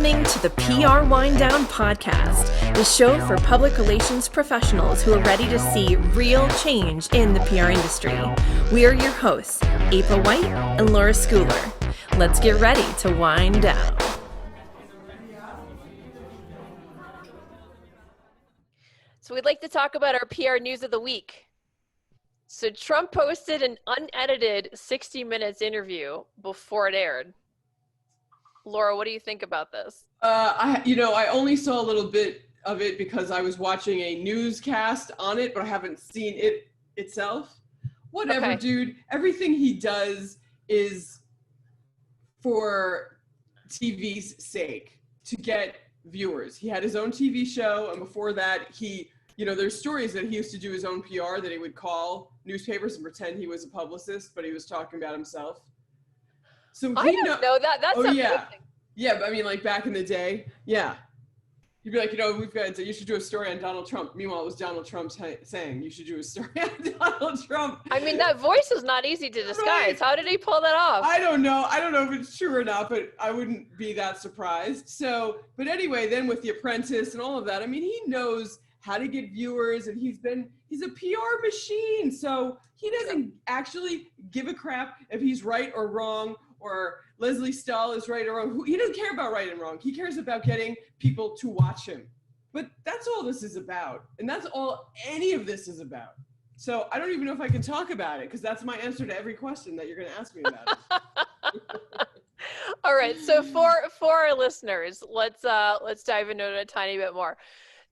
listening to the PR Wind Down podcast, the show for public relations professionals who are ready to see real change in the PR industry. We are your hosts, April White and Laura Schooler. Let's get ready to wind down. So we'd like to talk about our PR news of the week. So Trump posted an unedited 60 Minutes interview before it aired. Laura, what do you think about this? I only saw a little bit of it because I was watching a newscast on it, but I haven't seen it itself. Whatever, okay. Dude. Everything he does is for TV's sake, to get viewers. He had his own TV show, and before that, there's stories that he used to do his own PR, that he would call newspapers and pretend he was a publicist, but he was talking about himself. So I didn't know that. That's amazing. Yeah, but I mean, like back in the day, yeah. He'd be like, you should do a story on Donald Trump. Meanwhile, it was Donald Trump saying you should do a story on Donald Trump. I mean, that voice is not easy to disguise. Right. How did he pull that off? I don't know if it's true or not, but I wouldn't be that surprised. So, but anyway, then with The Apprentice and all of that, I mean, he knows how to get viewers, and he's a PR machine. So he doesn't actually give a crap if he's right or wrong, or Leslie Stahl is right or wrong. He doesn't care about right and wrong. He cares about getting people to watch him. But that's all this is about. And that's all any of this is about. So I don't even know if I can talk about it, because that's my answer to every question that you're going to ask me about it. All right. So for our listeners, let's dive into it a tiny bit more.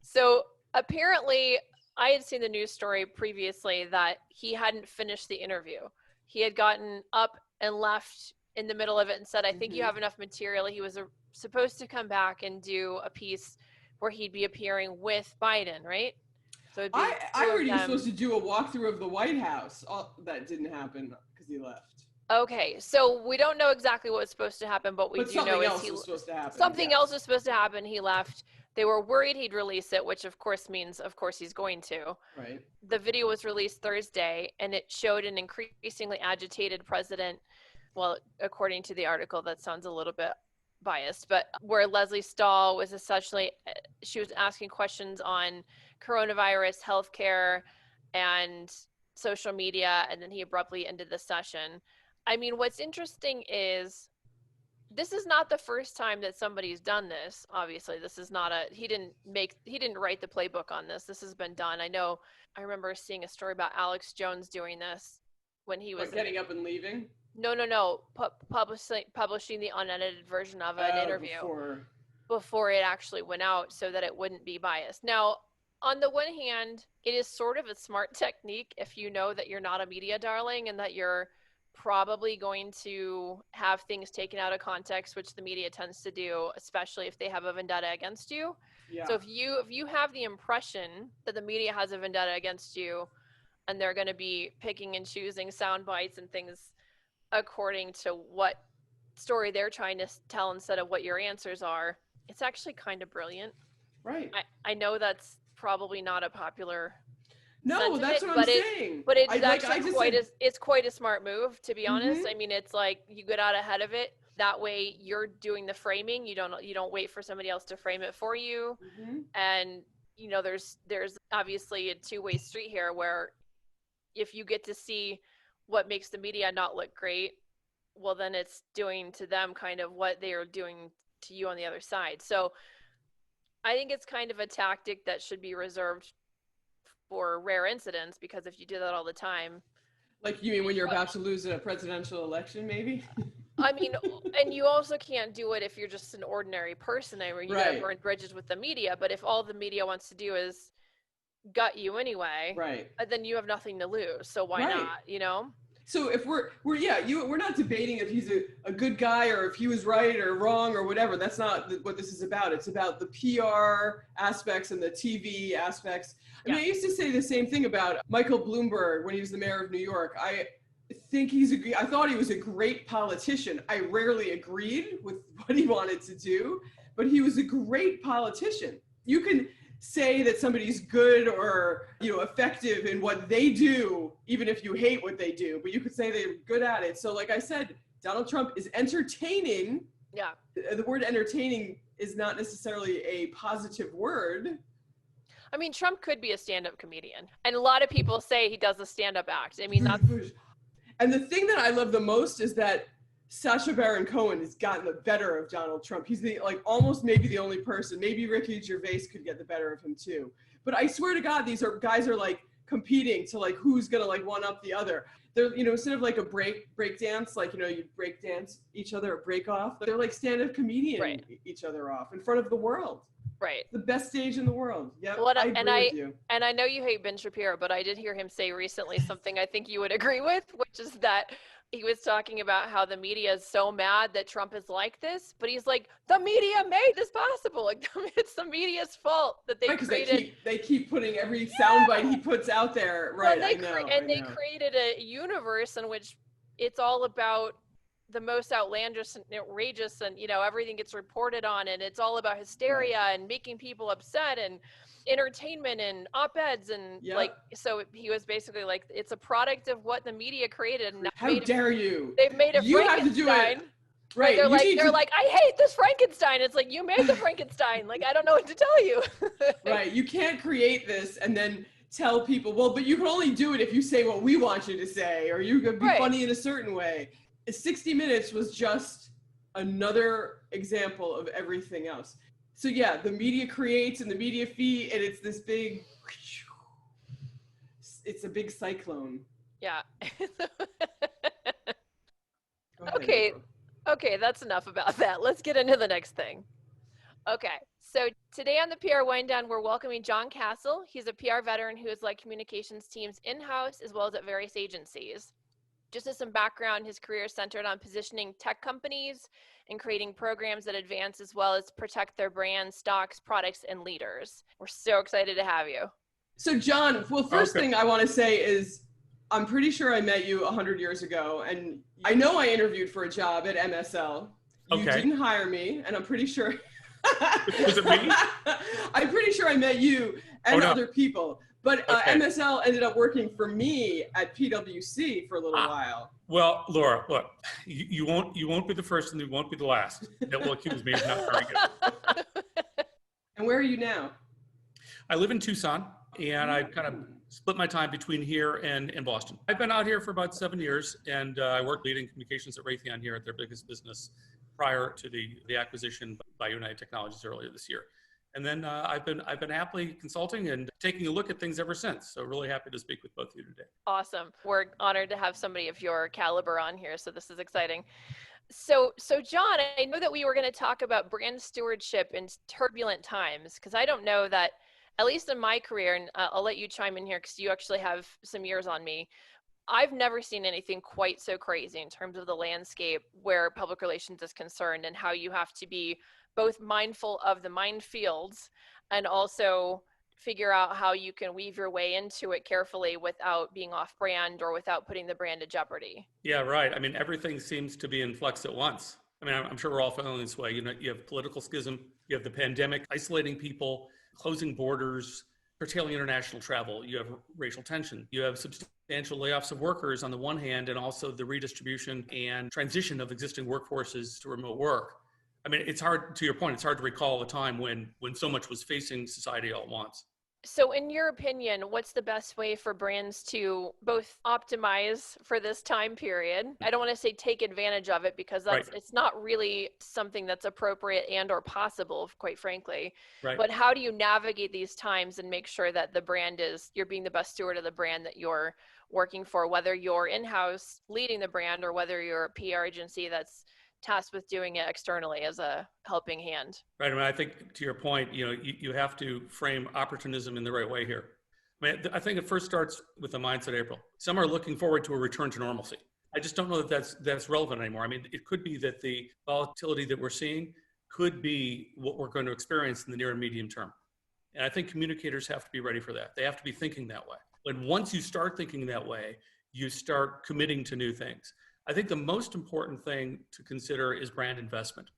So apparently I had seen the news story previously that he hadn't finished the interview. He had gotten up and left in the middle of it and said, I think you have enough material. He was supposed to come back and do a piece where he'd be appearing with Biden, right? So I heard he was supposed to do a walkthrough of the White House. That didn't happen because he left. Okay, so we don't know exactly what was supposed to happen, but we do know something else was supposed to happen. Something else was supposed to happen. He left. They were worried he'd release it, which of course means, of course, he's going to. Right. The video was released Thursday, and it showed an increasingly agitated president. Well, according to the article, that sounds a little bit biased, but where Leslie Stahl was essentially, she was asking questions on coronavirus, healthcare, and social media, and then he abruptly ended the session. I mean, what's interesting is this is not the first time that somebody's done this. Obviously, this is not he didn't write the playbook on this. This has been done. I remember seeing a story about Alex Jones doing this when he was getting up and leaving. No. Publishing the unedited version of an interview before it actually went out, so that it wouldn't be biased. Now, on the one hand, it is sort of a smart technique if you know that you're not a media darling and that you're probably going to have things taken out of context, which the media tends to do, especially if they have a vendetta against you. Yeah. So if you have the impression that the media has a vendetta against you, and they're going to be picking and choosing sound bites and things according to what story they're trying to tell instead of what your answers are, it's actually kind of brilliant. Right. I know that's probably not a popular No, that's what I'm saying. But it's it's quite a smart move, to be honest. I mean, it's like you get out ahead of it. That way you're doing the framing. You don't wait for somebody else to frame it for you. And there's obviously a two-way street here, where if you get to see what makes the media not look great, well, then it's doing to them kind of what they are doing to you on the other side. So I think it's kind of a tactic that should be reserved for rare incidents, because if you do that all the time. Like, you mean when you're about to lose a presidential election, maybe? I mean, and you also can't do it if you're just an ordinary person. I mean, you gotta burn bridges with the media, but if all the media wants to do is gut you anyway, right, then you have nothing to lose. So why not, So if we're not debating if he's a good guy or if he was right or wrong or whatever. That's not what this is about. It's about the PR aspects and the TV aspects. I mean, I used to say the same thing about Michael Bloomberg when he was the mayor of New York. I thought he was a great politician. I rarely agreed with what he wanted to do, but he was a great politician. You can say that somebody's good or effective in what they do, even if you hate what they do, but you could say they're good at it. So like I said, Donald Trump is entertaining. Yeah. The word entertaining is not necessarily a positive word. I mean, Trump could be a stand-up comedian, and a lot of people say he does a stand-up act. I mean, that's... And the thing that I love the most is that Sacha Baron Cohen has gotten the better of Donald Trump. He's the almost maybe the only person. Maybe Ricky Gervais could get the better of him too. But I swear to God, these guys are competing to who's gonna one up the other. They're instead of a break dance, you break dance each other or break off. They're stand-up comedian each other off in front of the world. Right. The best stage in the world. Yeah, I agree with you. And I know you hate Ben Shapiro, but I did hear him say recently something I think you would agree with, which is that he was talking about how the media is so mad that Trump is like this, but he's like, the media made this possible. It's the media's fault that they created. They keep putting every soundbite he puts out there. Right. Well, they created a universe in which it's all about the most outlandish and outrageous, and everything gets reported on, and it's all about hysteria and making people upset and entertainment and op-eds and so he was basically like, it's a product of what the media created. And how dare you? They've made a you Frankenstein. Have to do it. Right. They're like, I hate this Frankenstein. It's like, you made the Frankenstein. I don't know what to tell you. Right. You can't create this and then tell people, well, but you can only do it if you say what we want you to say, or you could be funny in a certain way. 60 Minutes was just another example of everything else. So yeah, the media creates and the media feed, and it's this big, it's a big cyclone. Yeah. Okay. Okay, that's enough about that. Let's get into the next thing. Okay, so today on the PR Wind Down, we're welcoming Jon Kasle. He's a PR veteran who has led communications teams in-house as well as at various agencies. Just as some background, his career is centered on positioning tech companies and creating programs that advance as well as protect their brands, stocks, products, and leaders. We're so excited to have you. So Jon, well, first thing I want to say is I'm pretty sure I met you 100 years ago, and I know I interviewed for a job at MSL. You didn't hire me, and I'm pretty sure... Was it me? I'm pretty sure I met you and other people. But MSL ended up working for me at PwC for a little while. Well, Laura, look, you won't be the first and you won't be the last that will accuse me of not very good. And where are you now? I live in Tucson, and I kind of split my time between here and Boston. I've been out here for about 7 years, and I worked leading communications at Raytheon here at their biggest business prior to the acquisition by United Technologies earlier this year. And then I've been happily consulting and taking a look at things ever since. So really happy to speak with both of you today. Awesome. We're honored to have somebody of your caliber on here. So this is exciting. So Jon, I know that we were going to talk about brand stewardship in turbulent times, because I don't know that, at least in my career, and I'll let you chime in here because you actually have some years on me, I've never seen anything quite so crazy in terms of the landscape where public relations is concerned, and how you have to be both mindful of the minefields and also figure out how you can weave your way into it carefully without being off brand or without putting the brand in jeopardy. Yeah, right. I mean, everything seems to be in flux at once. I mean, I'm sure we're all feeling this way. You have political schism, you have the pandemic, isolating people, closing borders, curtailing international travel. You have racial tension. You have substantial layoffs of workers on the one hand, and also the redistribution and transition of existing workforces to remote work. I mean, it's hard, to your point, it's hard to recall a time when so much was facing society all at once. So in your opinion, what's the best way for brands to both optimize for this time period? I don't want to say take advantage of it, because it's not really something that's appropriate and or possible, quite frankly. Right. But how do you navigate these times and make sure that the brand you're being the best steward of the brand that you're working for, whether you're in-house leading the brand or whether you're a PR agency that's tasked with doing it externally as a helping hand? Right. I mean, I think to your point, you have to frame opportunism in the right way here. I mean, I think it first starts with the mindset, April. Some are looking forward to a return to normalcy. I just don't know that that's relevant anymore. I mean, it could be that the volatility that we're seeing could be what we're going to experience in the near and medium term. And I think communicators have to be ready for that. They have to be thinking that way. And once you start thinking that way, you start committing to new things. I think the most important thing to consider is brand investment.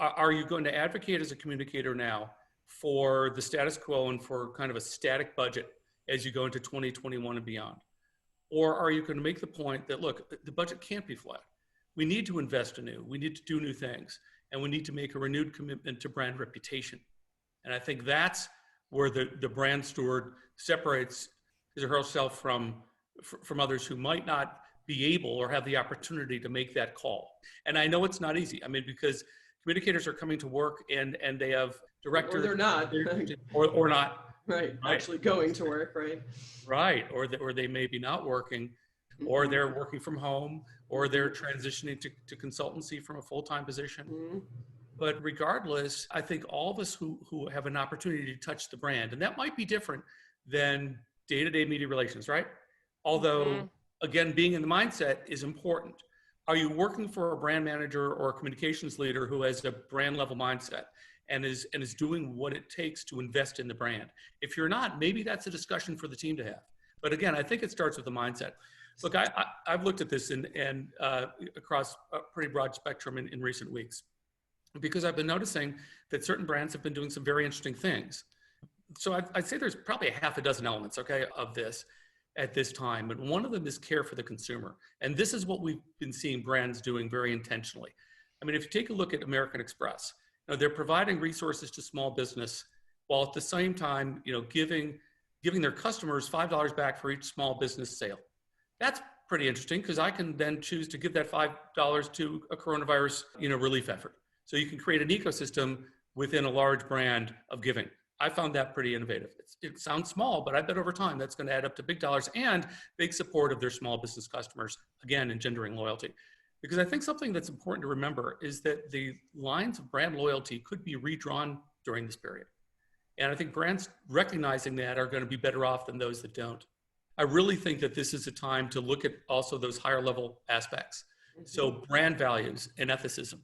Are you going to advocate as a communicator now for the status quo and for kind of a static budget as you go into 2021 and beyond? Or are you going to make the point that, look, the budget can't be flat. We need to invest anew. We need to do new things. and we need to make a renewed commitment to brand reputation. And I think that's where the brand steward separates his or herself from others who might not be able or have the opportunity to make that call. And I know it's not easy. I mean, because communicators are coming to work and they have directors. Or they're not. or not. Right. Actually going to work, right? Right. Or they may be not working, or they're working from home, or they're transitioning to consultancy from a full-time position. Mm-hmm. But regardless, I think all of us who have an opportunity to touch the brand, and that might be different than day-to-day media relations, right? Although, again, being in the mindset is important. Are you working for a brand manager or a communications leader who has a brand level mindset and is doing what it takes to invest in the brand? If you're not, maybe that's a discussion for the team to have. But again, I think it starts with the mindset. Look, I've looked at this and across a pretty broad spectrum in recent weeks, because I've been noticing that certain brands have been doing some very interesting things. So I'd say there's probably a half a dozen elements, okay, of this at this time. But one of them is care for the consumer. And this is what we've been seeing brands doing very intentionally. I mean, if you take a look at American Express, they're providing resources to small business while at the same time, giving their customers $5 back for each small business sale. That's pretty interesting, because I can then choose to give that $5 to a coronavirus, relief effort. So you can create an ecosystem within a large brand of giving. I found that pretty innovative. It sounds small, but I bet over time that's going to add up to big dollars and big support of their small business customers, again, engendering loyalty. Because I think something that's important to remember is that the lines of brand loyalty could be redrawn during this period. And I think brands recognizing that are going to be better off than those that don't. I really think that this is a time to look at also those higher level aspects. So brand values and ethicism.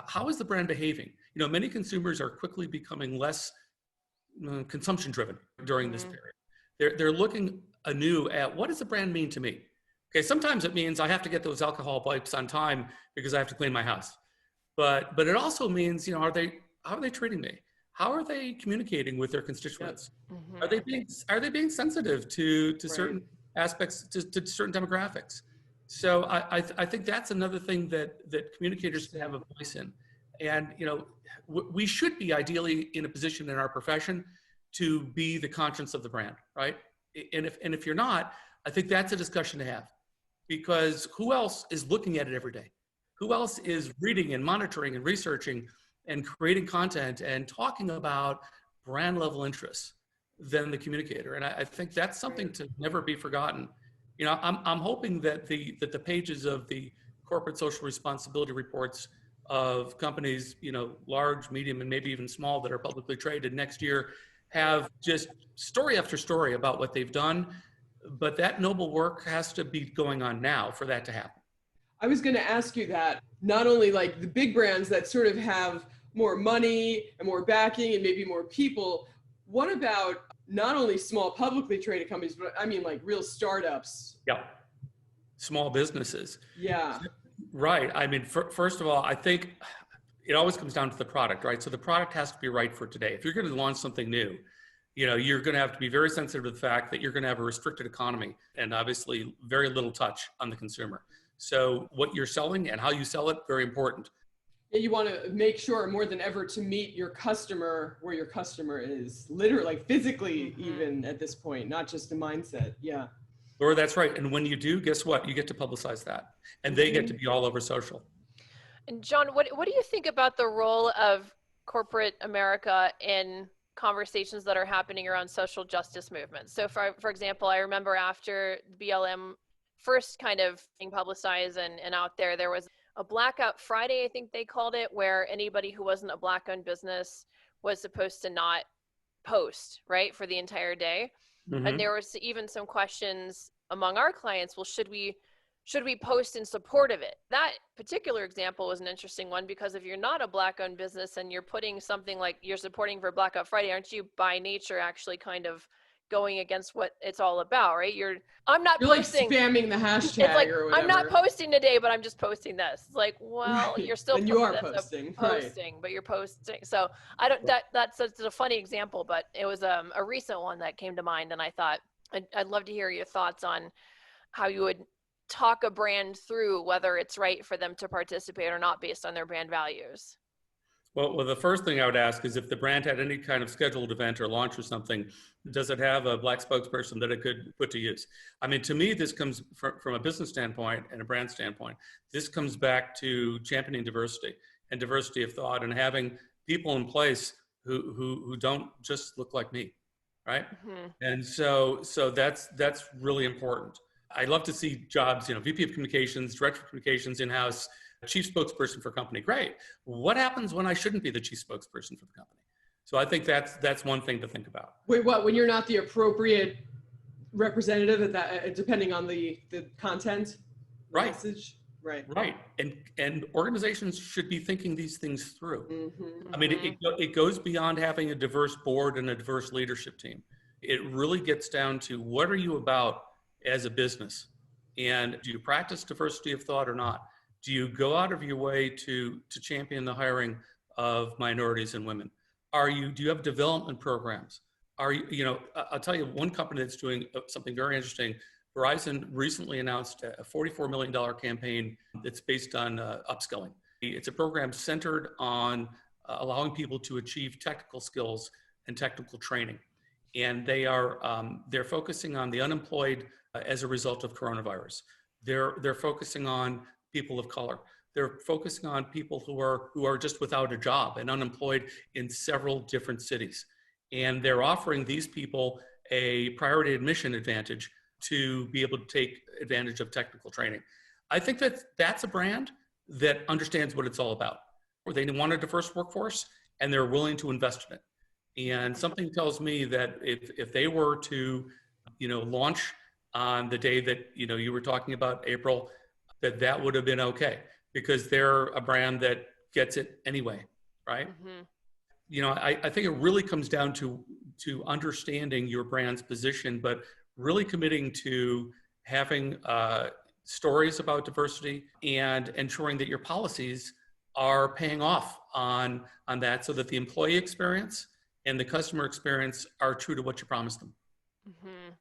How is the brand behaving? Many consumers are quickly becoming less consumption driven during this period. They're looking anew at, what does the brand mean to me? Okay, sometimes it means I have to get those alcohol wipes on time because I have to clean my house. But it also means, how are they treating me? How are they communicating with their constituents? Mm-hmm. Are they being sensitive to certain aspects, to certain demographics? So I think that's another thing that communicators can have a voice in. And, we should be ideally in a position in our profession to be the conscience of the brand, right? And if you're not, I think that's a discussion to have, because who else is looking at it every day? Who else is reading and monitoring and researching and creating content and talking about brand level interests than the communicator? And I think that's something to never be forgotten. I'm hoping that the pages of the corporate social responsibility reports of companies, large, medium, and maybe even small that are publicly traded next year have just story after story about what they've done. But that noble work has to be going on now for that to happen. I was going to ask you that, not only like the big brands that sort of have more money and more backing and maybe more people, what about not only small publicly traded companies, but I mean like real startups? Yeah. Small businesses. Yeah. Right. I mean, first of all, I think it always comes down to the product, right? So the product has to be right for today. If you're going to launch something new, you're going to have to be very sensitive to the fact that you're going to have a restricted economy and obviously very little touch on the consumer. So what you're selling and how you sell it, very important. Yeah, you want to make sure more than ever to meet your customer where your customer is, literally, like physically, even at this point, not just the mindset. Yeah. Laura, that's right. And when you do, guess what? You get to publicize that, and they get to be all over social. And Jon, what do you think about the role of corporate America in conversations that are happening around social justice movements? So for example, I remember after BLM first kind of being publicized and out there was a blackout Friday, I think they called it, where anybody who wasn't a Black owned business was supposed to not post, right, for the entire day. Mm-hmm. And there was even some questions among our clients, well, should we post in support of it? That particular example was an interesting one, because if you're not a Black owned business and you're putting something like you're supporting for Blackout Friday, aren't you by nature actually kind of going against what it's all about, right? You're posting, like spamming the hashtag, it's like, or whatever. I'm not posting today, but I'm just posting this. It's like, well, right. You're still and you are posting, right. But you're posting. So that's a funny example, but it was a recent one that came to mind, and I thought I'd love to hear your thoughts on how you would talk a brand through whether it's right for them to participate or not based on their brand values. Well, the first thing I would ask is if the brand had any kind of scheduled event or launch or something, does it have a Black spokesperson that it could put to use? I mean, to me, this comes from a business standpoint and a brand standpoint. This comes back to championing diversity and diversity of thought and having people in place who don't just look like me, right? Mm-hmm. And so that's really important. I'd love to see jobs, VP of communications, director of communications, in-house, chief spokesperson for a company. Great. What happens when I shouldn't be the chief spokesperson for the company? So I think that's one thing to think about. Wait, what? When you're not the appropriate representative at that, depending on the content, right? Message, right? Right. And organizations should be thinking these things through. Mm-hmm. I mean, it goes beyond having a diverse board and a diverse leadership team. It really gets down to what are you about as a business, and do you practice diversity of thought or not? Do you go out of your way to champion the hiring of minorities and women? Do you have development programs? I'll tell you one company that's doing something very interesting. Verizon recently announced a $44 million campaign that's based on upskilling. It's a program centered on allowing people to achieve technical skills and technical training. And they're focusing on the unemployed as a result of coronavirus. They're focusing on people of color. They're focusing on people who are just without a job and unemployed in several different cities. And they're offering these people a priority admission advantage to be able to take advantage of technical training. I think that's a brand that understands what it's all about. They want a diverse workforce and they're willing to invest in it. And something tells me that if they were to, launch on the day that, you were talking about, April, that would have been okay, because they're a brand that gets it anyway, right? Mm-hmm. I think it really comes down to understanding your brand's position, but really committing to having stories about diversity and ensuring that your policies are paying off on that, so that the employee experience and the customer experience are true to what you promised them. Mm-hmm.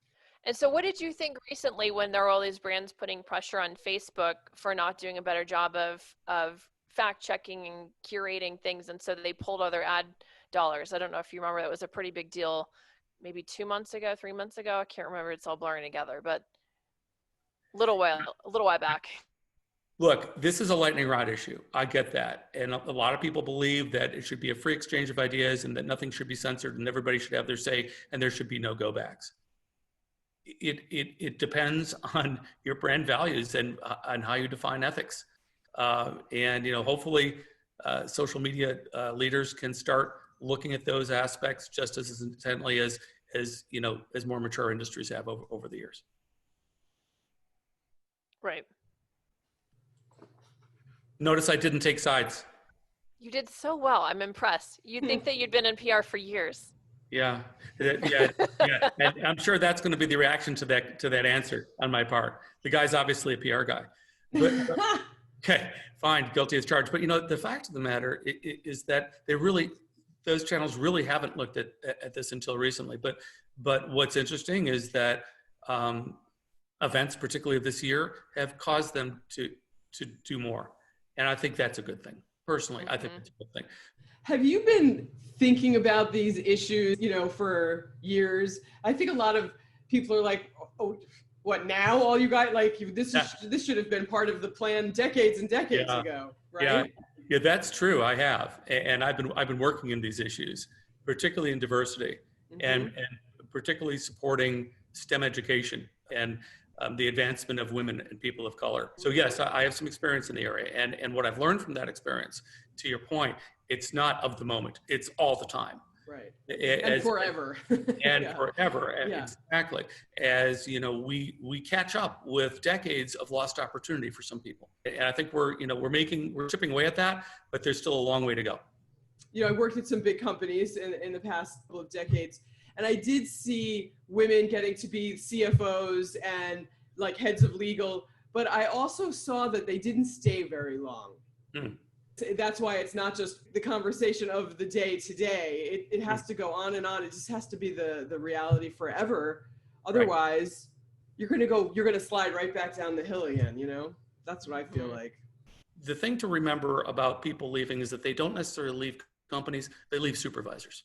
And so what did you think recently when there were all these brands putting pressure on Facebook for not doing a better job of fact checking and curating things, and so they pulled all their ad dollars? I don't know if you remember, that was a pretty big deal maybe 2 months ago, 3 months ago. I can't remember, it's all blurring together, but a little while back. Look, this is a lightning rod issue. I get that. And a lot of people believe that it should be a free exchange of ideas and that nothing should be censored and everybody should have their say and there should be no go backs. It depends on your brand values and on how you define ethics. Hopefully social media leaders can start looking at those aspects just as intently as more mature industries have over the years. Right. Notice I didn't take sides. You did so well. I'm impressed. You'd think that you'd been in PR for years. Yeah. And I'm sure that's going to be the reaction to that answer on my part. The guy's obviously a PR guy. But, okay, fine, guilty as charged. But the fact of the matter is that those channels really haven't looked at this until recently. But what's interesting is that events, particularly this year, have caused them to do more. And I think that's a good thing. Personally, I think it's a good thing. Have you been thinking about these issues, for years? I think a lot of people are like, oh, what now? All you guys, this should have been part of the plan decades and decades ago, right? Yeah, that's true. I have, and I've been working in these issues, particularly in diversity, and particularly supporting STEM education and the advancement of women and people of color. So yes, I have some experience in the area, and what I've learned from that experience, to your point, it's not of the moment; it's all the time. Right. And forever. And forever. Exactly. As we catch up with decades of lost opportunity for some people. And I think we're chipping away at that, but there's still a long way to go. I worked at some big companies in the past couple of decades, and I did see women getting to be CFOs and like heads of legal, but I also saw that they didn't stay very long. That's why it's not just the conversation of the day to day. It has to go on and on. It just has to be the reality forever. Otherwise, you're going to slide right back down the hill again, That's what I feel like. The thing to remember about people leaving is that they don't necessarily leave companies, they leave supervisors.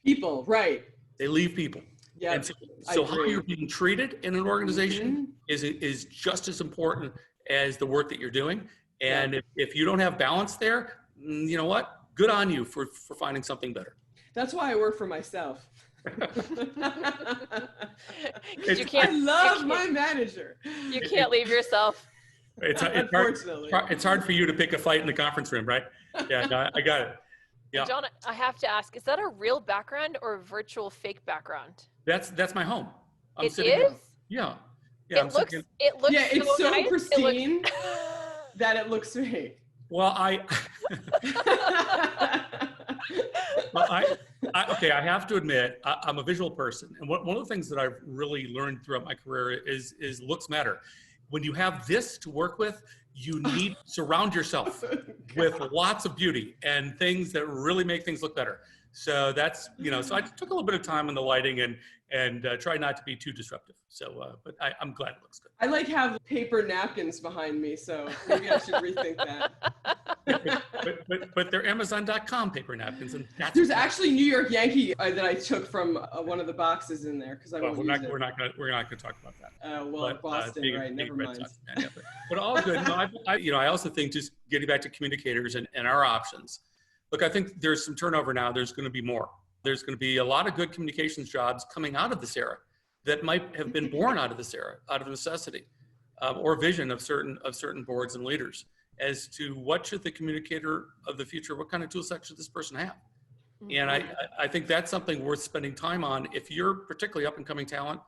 People, right. They leave people. Yeah. And so how you're being treated in an organization is just as important as the work that you're doing. And if you don't have balance there, you know what? Good on you for finding something better. That's why I work for myself. I love my manager. You can't leave yourself. Unfortunately. It's hard for you to pick a fight in the conference room, right? Yeah, no, I got it. Yeah. Jon, I have to ask, is that a real background or a virtual fake background? That's my home. I'm it sitting is? Yeah. It looks yeah, it's so nice. pristine that it looks fake. Well, okay, I have to admit, I'm a visual person. And one of the things that I've really learned throughout my career is looks matter. When you have this to work with, you need to surround yourself with lots of beauty and things that really make things look better. So that's, so I took a little bit of time on the lighting and tried not to be too disruptive. So, but I'm glad it looks good. I like have paper napkins behind me, so maybe I should rethink that. but they're Amazon.com paper napkins, and there's actually New York Yankee that I took from one of the boxes in there because we're not going to talk about that. Well, Boston, right? Never mind. But all good. No, I also think, just getting back to communicators and our options. Look, I think there's some turnover now. There's going to be more. There's going to be a lot of good communications jobs coming out of this era that might have been born out of this era, out of necessity or vision of certain boards and leaders as to what should the communicator of the future, what kind of tool set should this person have? And I think that's something worth spending time on. If you're particularly up and coming talent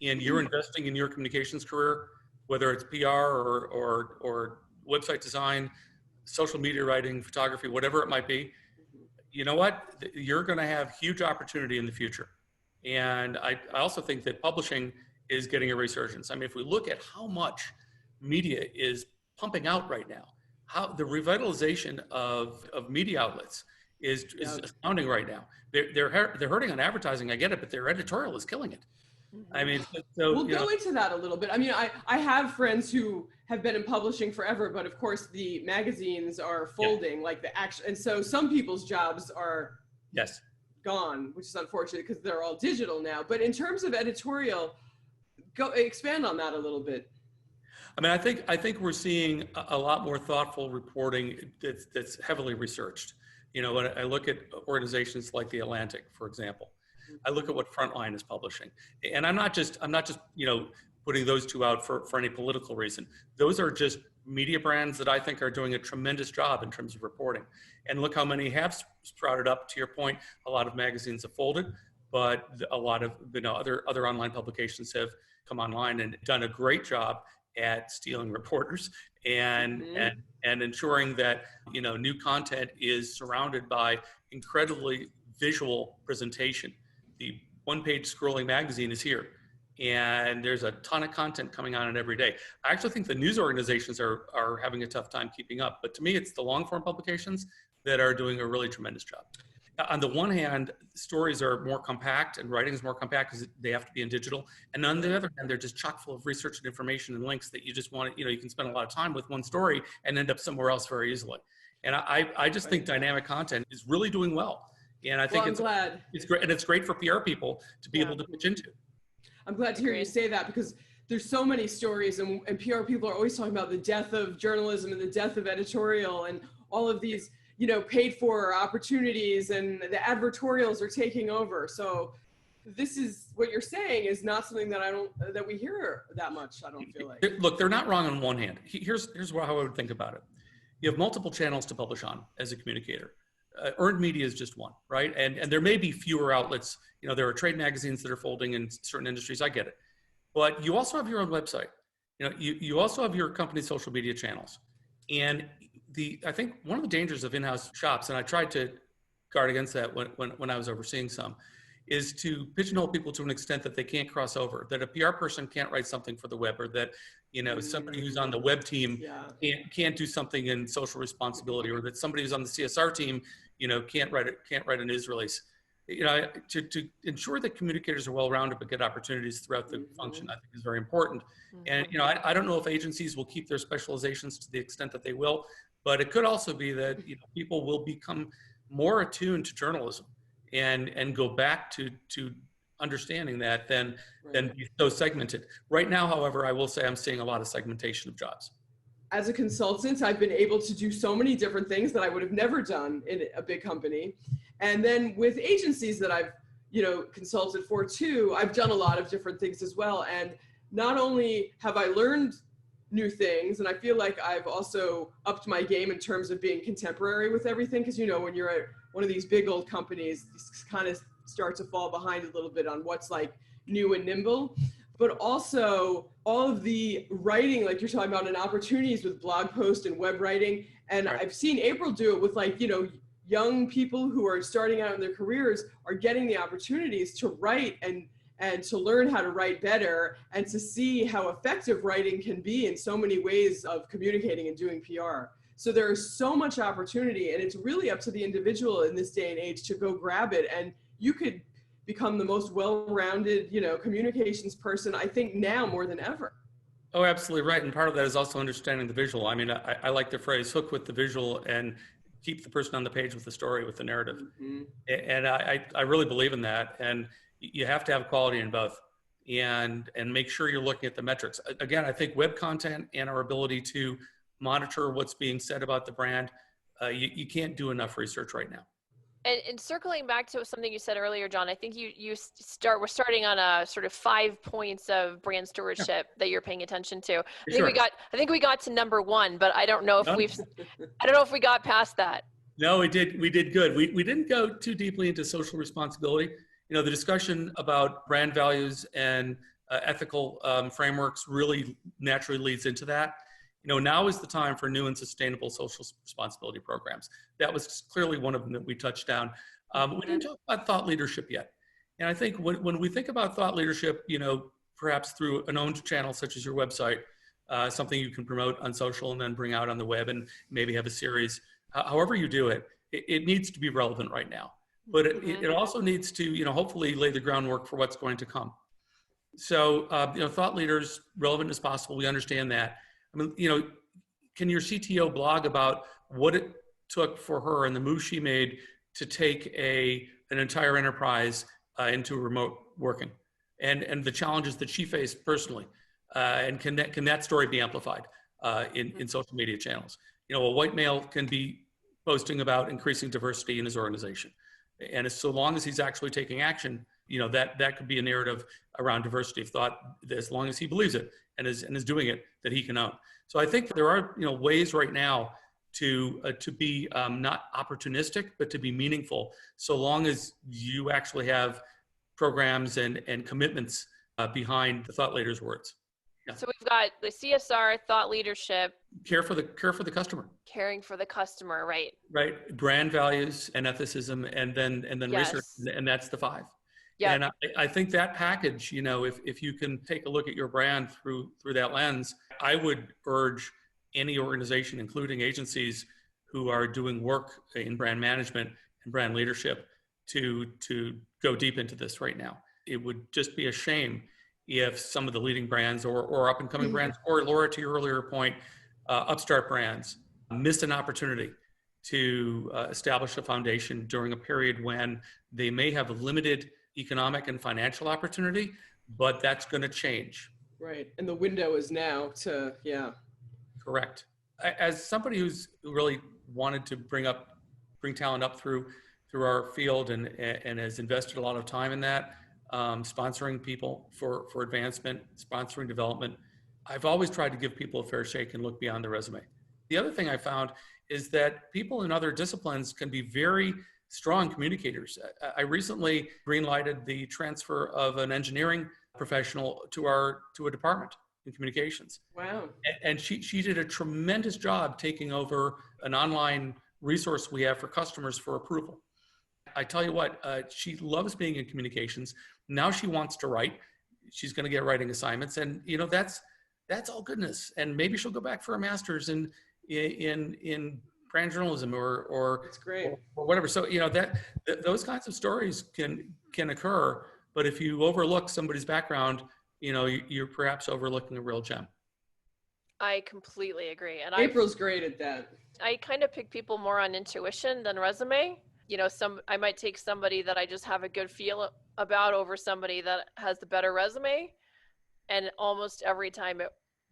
and you're investing in your communications career, whether it's PR or website design, social media writing, photography, whatever it might be, you know what? You're going to have huge opportunity in the future. And I also think that publishing is getting a resurgence. I mean, if we look at how much media is pumping out right now, how the revitalization of media outlets is astounding right now. They're hurting on advertising, I get it, but their editorial is killing it. I mean, so we'll go into that a little bit. I mean, I have friends who have been in publishing forever, but of course the magazines are folding, like the action, and so some people's jobs are gone, which is unfortunate because they're all digital now. But in terms of editorial, expand on that a little bit. I mean, I think we're seeing a lot more thoughtful reporting that's heavily researched. When I look at organizations like The Atlantic, for example, I look at what Frontline is publishing, and I'm not just putting those two out for any political reason. Those are just media brands that I think are doing a tremendous job in terms of reporting. And look how many have sprouted up. To your point, a lot of magazines have folded, but a lot of other online publications have come online and done a great job at stealing reporters and ensuring that new content is surrounded by incredibly visual presentation. The one-page scrolling magazine is here, and there's a ton of content coming on it every day. I actually think the news organizations are having a tough time keeping up, but to me, it's the long-form publications that are doing a really tremendous job. On the one hand, stories are more compact and writing is more compact because they have to be in digital. And on the other hand, they're just chock full of research and information and links that you just want, you can spend a lot of time with one story and end up somewhere else very easily. And I just think dynamic content is really doing well. And I think it's great. And it's great for PR people to be able to pitch into. I'm glad to hear you say that because there's so many stories and PR people are always talking about the death of journalism and the death of editorial and all of these paid for opportunities, and the advertorials are taking over. So this is what you're saying is not something that we hear that much. I don't feel like. Look, they're not wrong on one hand. Here's how I would think about it. You have multiple channels to publish on as a communicator. Earned media is just one, right? And there may be fewer outlets. There are trade magazines that are folding in certain industries. I get it. But you also have your own website. You also have your company's social media channels. And I think one of the dangers of in-house shops, and I tried to guard against that when I was overseeing some, is to pigeonhole people to an extent that they can't cross over, that a PR person can't write something for the web, or that, somebody who's on the web team can't do something in social responsibility, or that somebody who's on the CSR team, can't write a news release. To ensure that communicators are well-rounded but get opportunities throughout the function, I think is very important. And, I don't know if agencies will keep their specializations to the extent that they will, but it could also be that, people will become more attuned to journalism and go back to understanding that than be so segmented. Right now, however, I will say I'm seeing a lot of segmentation of jobs. As a consultant, I've been able to do so many different things that I would have never done in a big company. And then with agencies that I've, consulted for too, I've done a lot of different things as well. And not only have I learned new things, and I feel like I've also upped my game in terms of being contemporary with everything. Because, when you're at one of these big old companies, you kind of start to fall behind a little bit on what's like new and nimble. But also all of the writing, like you're talking about, and opportunities with blog post and web writing. And right. I've seen April do it with young people who are starting out in their careers are getting the opportunities to write and to learn how to write better and to see how effective writing can be in so many ways of communicating and doing PR. So there is so much opportunity, and it's really up to the individual in this day and age to go grab it. And you could become the most well-rounded, communications person, I think now more than ever. Oh, absolutely right. And part of that is also understanding the visual. I mean, I like the phrase hook with the visual and keep the person on the page with the story, with the narrative. Mm-hmm. And I really believe in that. And you have to have quality in both and make sure you're looking at the metrics. Again, I think web content and our ability to monitor what's being said about the brand, you can't do enough research right now. And circling back to something you said earlier, Jon, I think we're starting on a sort of 5 points of brand stewardship that you're paying attention to. I think we got to number 1, but I don't know if we got past that. No, we did good. We didn't go too deeply into social responsibility. The discussion about brand values and ethical frameworks really naturally leads into that. Now is the time for new and sustainable social responsibility programs. That was clearly one of them that we touched on. We didn't talk about thought leadership yet. And I think when we think about thought leadership, perhaps through an owned channel such as your website, something you can promote on social and then bring out on the web and maybe have a series. However you do it, it needs to be relevant right now. But it also needs to, hopefully lay the groundwork for what's going to come. So, thought leaders, relevant as possible, we understand that. I mean, can your CTO blog about what it took for her and the move she made to take an entire enterprise into remote working and the challenges that she faced personally? And can that story be amplified in social media channels? A white male can be posting about increasing diversity in his organization. And so long as he's actually taking action, that could be a narrative around diversity of thought, as long as he believes it and is doing it, that he can own. So I think there are ways right now to be not opportunistic, but to be meaningful, so long as you actually have programs and commitments behind the thought leader's words. Yeah. So we've got the CSR, thought leadership, care for the customer, caring for the customer, right? Right. Brand values and ethicism, and then yes. research, and that's the 5. Yeah. And I think that package, if you can take a look at your brand through that lens, I would urge any organization, including agencies who are doing work in brand management and brand leadership, to go deep into this right now. It would just be a shame if some of the leading brands or up and coming brands, or Laura, to your earlier point, upstart brands missed an opportunity to establish a foundation during a period when they may have limited economic and financial opportunity, but that's going to change. Right. And the window is now to, yeah. Correct. As somebody who's really wanted to bring talent up through our field and has invested a lot of time in that, sponsoring people for advancement, sponsoring development, I've always tried to give people a fair shake and look beyond the resume. The other thing I found is that people in other disciplines can be very strong communicators. I recently greenlighted the transfer of an engineering professional to a department in communications. Wow. And she did a tremendous job taking over an online resource we have for customers for approval. I tell you what, she loves being in communications. Now she wants to write. She's going to get writing assignments, and that's all goodness. And maybe she'll go back for a master's in brand journalism or that's great. Or whatever. So those kinds of stories can occur, but if you overlook somebody's background, you're perhaps overlooking a real gem. I completely agree. And April's great at that. I kind of pick people more on intuition than resume. I might take somebody that I just have a good feel about over somebody that has the better resume. And almost every time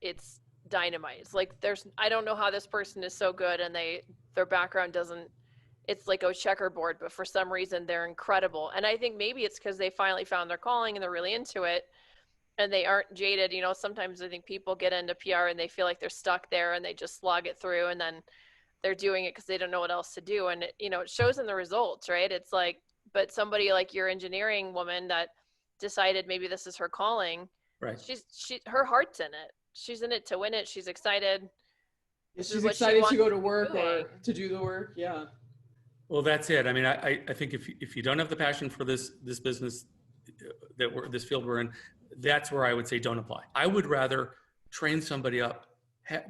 it's dynamite. It's like I don't know how this person is so good and their background doesn't, it's like a checkerboard, but for some reason they're incredible. And I think maybe it's because they finally found their calling and they're really into it and they aren't jaded. Sometimes I think people get into PR and they feel like they're stuck there and they just slog it through and then they're doing it because they don't know what else to do. And it shows in the results, right? It's like, but somebody like your engineering woman that decided maybe this is her calling, right? Her heart's in it. She's in it to win it. She's excited. She's excited to go to work or to do the work. Yeah. Well, that's it. I mean, I think if you don't have the passion for this business this field we're in, that's where I would say don't apply. I would rather train somebody up,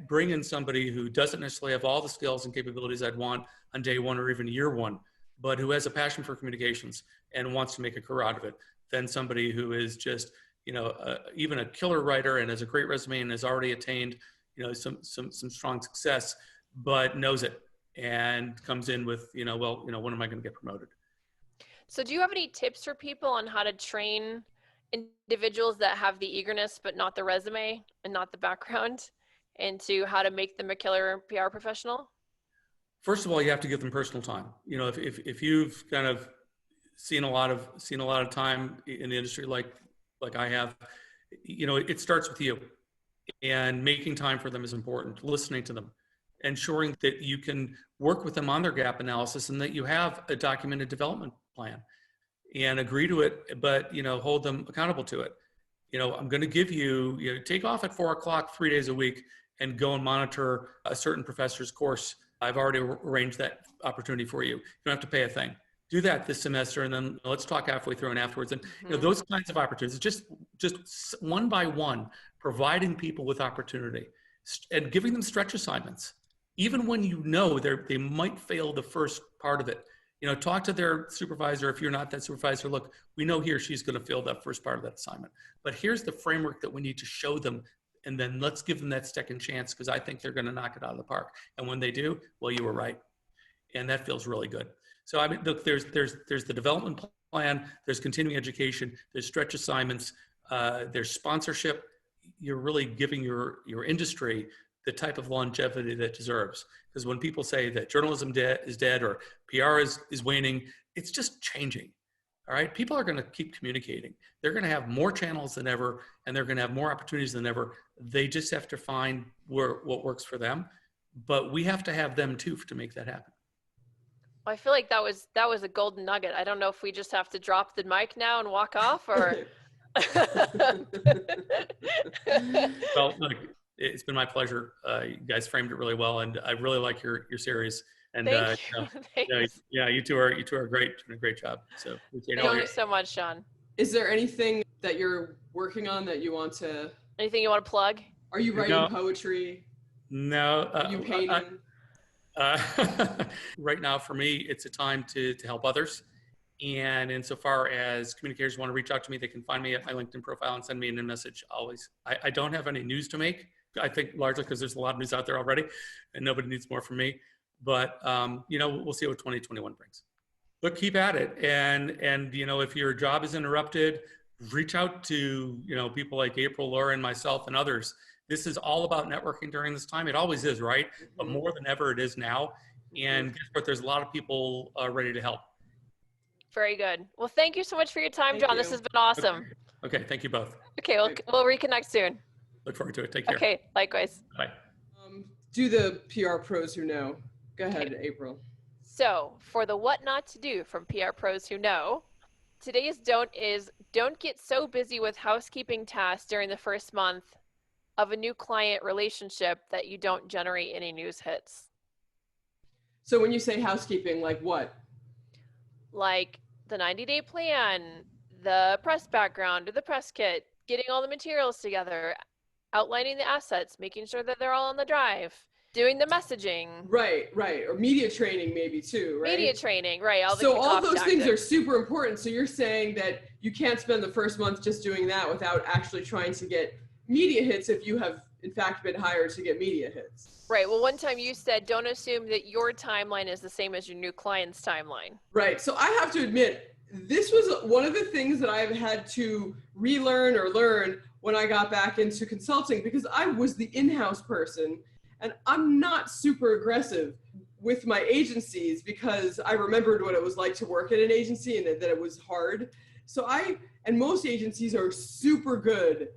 bring in somebody who doesn't necessarily have all the skills and capabilities I'd want on day one or even year one, but who has a passion for communications and wants to make a career out of it, than somebody who is just, even a killer writer and has a great resume and has already attained, some strong success, but knows it and comes in with, when am I going to get promoted? So do you have any tips for people on how to train individuals that have the eagerness, but not the resume and not the background, into how to make them a killer PR professional? First of all, you have to give them personal time. If you've kind of seen a lot of time in the industry, like I have, it starts with you, and making time for them is important. Listening to them, ensuring that you can work with them on their gap analysis and that you have a documented development plan and agree to it, but, hold them accountable to it. I'm going to give you, take off at 4 o'clock, 3 days a week and go and monitor a certain professor's course. I've already arranged that opportunity for you. You don't have to pay a thing. Do that this semester, and then let's talk halfway through and afterwards. And those kinds of opportunities, just one by one, providing people with opportunity and giving them stretch assignments, even when they might fail the first part of it. Talk to their supervisor. If you're not that supervisor, look, we know he or she's going to fail that first part of that assignment, but here's the framework that we need to show them. And then let's give them that second chance, because I think they're going to knock it out of the park. And when they do, well, you were right. And that feels really good. So I mean, look, there's the development plan, there's continuing education, there's stretch assignments, there's sponsorship. You're really giving your industry the type of longevity that it deserves. Because when people say that journalism is dead or PR is waning, it's just changing. All right, people are going to keep communicating. They're going to have more channels than ever, and they're going to have more opportunities than ever. They just have to find what works for them. But we have to have them too to make that happen. Well, I feel like that was a golden nugget. I don't know if we just have to drop the mic now and walk off, or. Well, look, it's been my pleasure. You guys framed it really well, and I really like your series. And Thank you. You two are great, doing a great job. So thank you so much, Jon. Is there anything that you're working on that you want to? Anything you want to plug? Are you writing poetry? No. Are you painting? Right now, for me, it's a time to help others. And insofar as communicators want to reach out to me, they can find me at my LinkedIn profile and send me a message always. I don't have any news to make. I think largely because there's a lot of news out there already and nobody needs more from me. But, we'll see what 2021 brings. But keep at it. And if your job is interrupted, reach out to, people like April, Laura, and myself and others. This is all about networking during this time. It always is, right? But more than ever, it is now. And guess what? There's a lot of people ready to help. Very good. Well, thank you so much for your time, Jon. This has been awesome. Okay. Thank you both. Okay. We'll reconnect soon. Look forward to it. Take care. Okay. Likewise. Bye. Do the PR pros who know. Go ahead, okay. April. So for the what not to do from PR pros who know, today's don't get so busy with housekeeping tasks during the first month of a new client relationship that you don't generate any news hits. So when you say housekeeping, like what? Like the 90-day plan, the press background or the press kit, getting all the materials together, outlining the assets, making sure that they're all on the drive, doing the messaging. Right. Or media training maybe too, right? Media training, right. So all those things are super important. So you're saying that you can't spend the first month just doing that without actually trying to get media hits if you have in fact been hired to get media hits. Right. Well, one time you said, don't assume that your timeline is the same as your new client's timeline. Right. So I have to admit, this was one of the things that I've had to relearn or learn when I got back into consulting, because I was the in-house person and I'm not super aggressive with my agencies because I remembered what it was like to work at an agency and that it was hard. So and most agencies are super good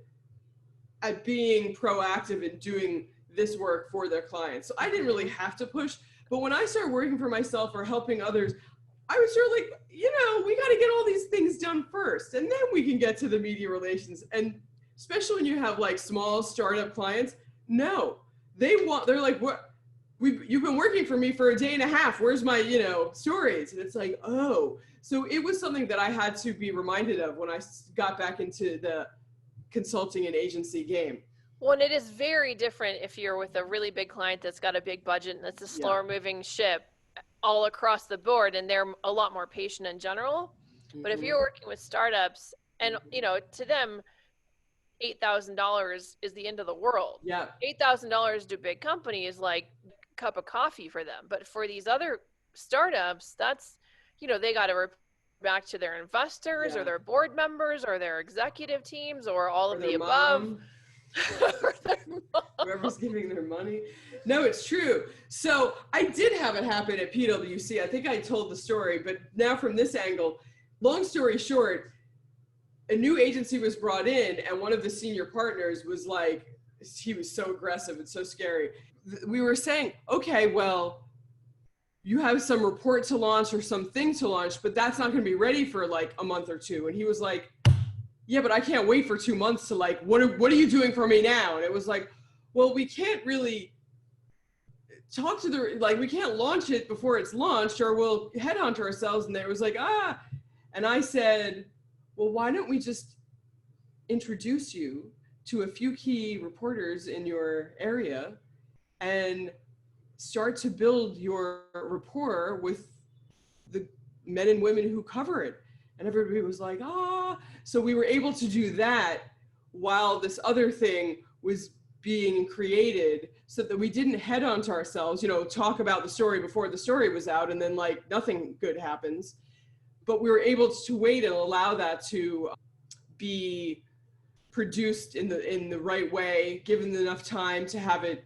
at being proactive and doing this work for their clients. So I didn't really have to push, but when I started working for myself or helping others, I was sort of like, we got to get all these things done first, and then we can get to the media relations. And especially when you have like small startup clients, no, they're like, what? You've been working for me for a day and a half. Where's my, stories? And it's like, oh, so it was something that I had to be reminded of when I got back into the consulting and agency game. Well, and it is very different if you're with a really big client that's got a big budget and it's a slower moving ship all across the board, and they're a lot more patient in general. Mm-hmm. But if you're working with startups and, to them, $8,000 is the end of the world. Yeah. $8,000 to a big company is like a cup of coffee for them. But for these other startups, that's, they got to report back to their investors or their board members or their executive teams or all of the above. Whoever's giving their money. No, it's true. So I did have it happen at PwC. I think I told the story, but now from this angle, long story short, a new agency was brought in and one of the senior partners was like, he was so aggressive and so scary. We were saying, okay, well, you have some report to launch or something to launch, but that's not going to be ready for like a month or two. And he was like, yeah, but I can't wait for 2 months to like, what are you doing for me now? And it was like, well, we can't really talk to we can't launch it before it's launched or we'll headhunt ourselves. And they was like, and I said, well, why don't we just introduce you to a few key reporters in your area and start to build your rapport with the men and women who cover it. And everybody was like, So we were able to do that while this other thing was being created so that we didn't head on to ourselves, talk about the story before the story was out and then like nothing good happens. But we were able to wait and allow that to be produced in the right way, given enough time to have it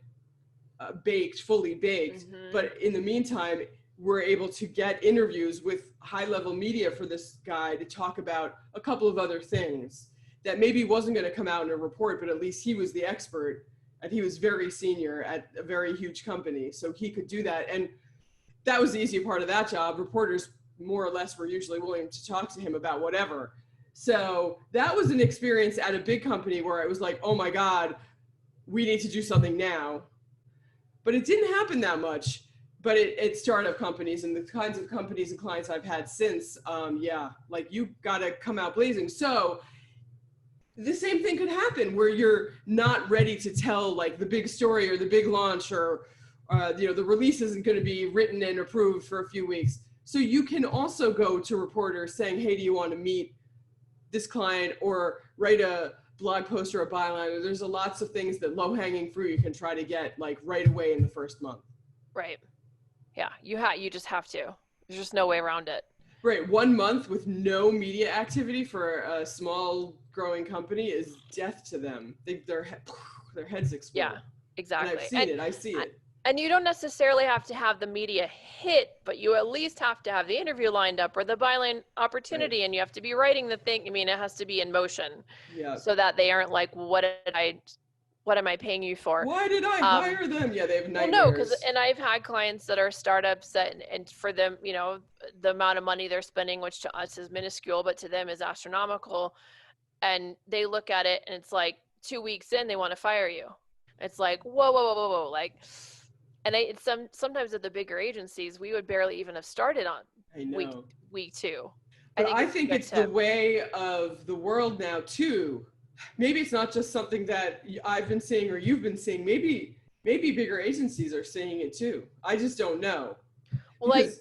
fully baked. Mm-hmm. But in the meantime, we're able to get interviews with high-level media for this guy to talk about a couple of other things that maybe wasn't going to come out in a report, but at least he was the expert and he was very senior at a very huge company. So he could do that. And that was the easier part of that job. Reporters more or less were usually willing to talk to him about whatever. So that was an experience at a big company where it was like, oh my God, we need to do something now. But it didn't happen that much. But it's startup companies and the kinds of companies and clients I've had since, like you got to come out blazing. So the same thing could happen where you're not ready to tell like the big story or the big launch or, the release isn't going to be written and approved for a few weeks. So you can also go to reporters saying, hey, do you want to meet this client or write a blog post or a byline? There's lots of things that low-hanging fruit you can try to get like right away in the first month. Right. Yeah, you just have to. There's just no way around it. Right. 1 month with no media activity for a small growing company is death to them. Their heads explode. Yeah, exactly. And I see it. And you don't necessarily have to have the media hit, but you at least have to have the interview lined up or the byline opportunity, right. And you have to be writing the thing. I mean, it has to be in motion, so that they aren't like, what am I paying you for? Why did I hire them? Yeah, they have nightmares. Well, no, and I've had clients that are startups and for them, the amount of money they're spending, which to us is minuscule, but to them is astronomical. And they look at it and it's like 2 weeks in, they want to fire you. It's like, whoa. Like, and sometimes at the bigger agencies, we would barely even have started on week 2. But I think it's the way of the world now too. Maybe it's not just something that I've been seeing or you've been seeing. Maybe bigger agencies are seeing it too. I just don't know. Well, because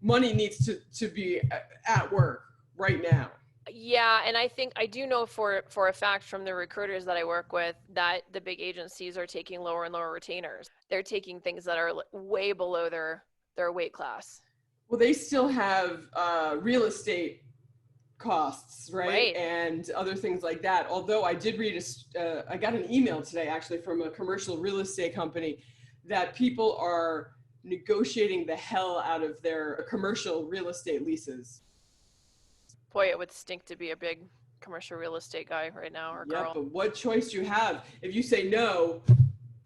money needs to be at work right now. Yeah, and I think I do know for a fact from the recruiters that I work with that the big agencies are taking lower and lower retainers. They're taking things that are way below their weight class. Well, they still have real estate costs, right? And other things like that. Although I did read, I got an email today actually from a commercial real estate company that people are negotiating the hell out of their commercial real estate leases. Boy, it would stink to be a big commercial real estate guy right now or girl. Yeah, but what choice do you have? If you say no,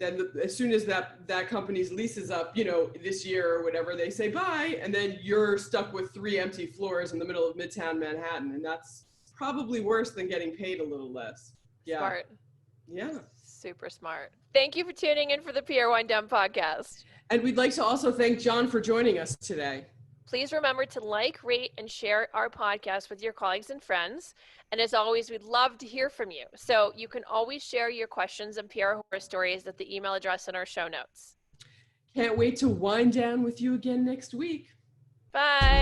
then as soon as that company's lease is up, this year or whatever, they say bye, and then you're stuck with 3 empty floors in the middle of Midtown Manhattan, and that's probably worse than getting paid a little less. Yeah. Smart. Yeah. Super smart. Thank you for tuning in for the PR Wind Down podcast. And we'd like to also thank Jon for joining us today. Please remember to like, rate, and share our podcast with your colleagues and friends. And as always, we'd love to hear from you. So you can always share your questions and PR horror stories at the email address in our show notes. Can't wait to wind down with you again next week. Bye.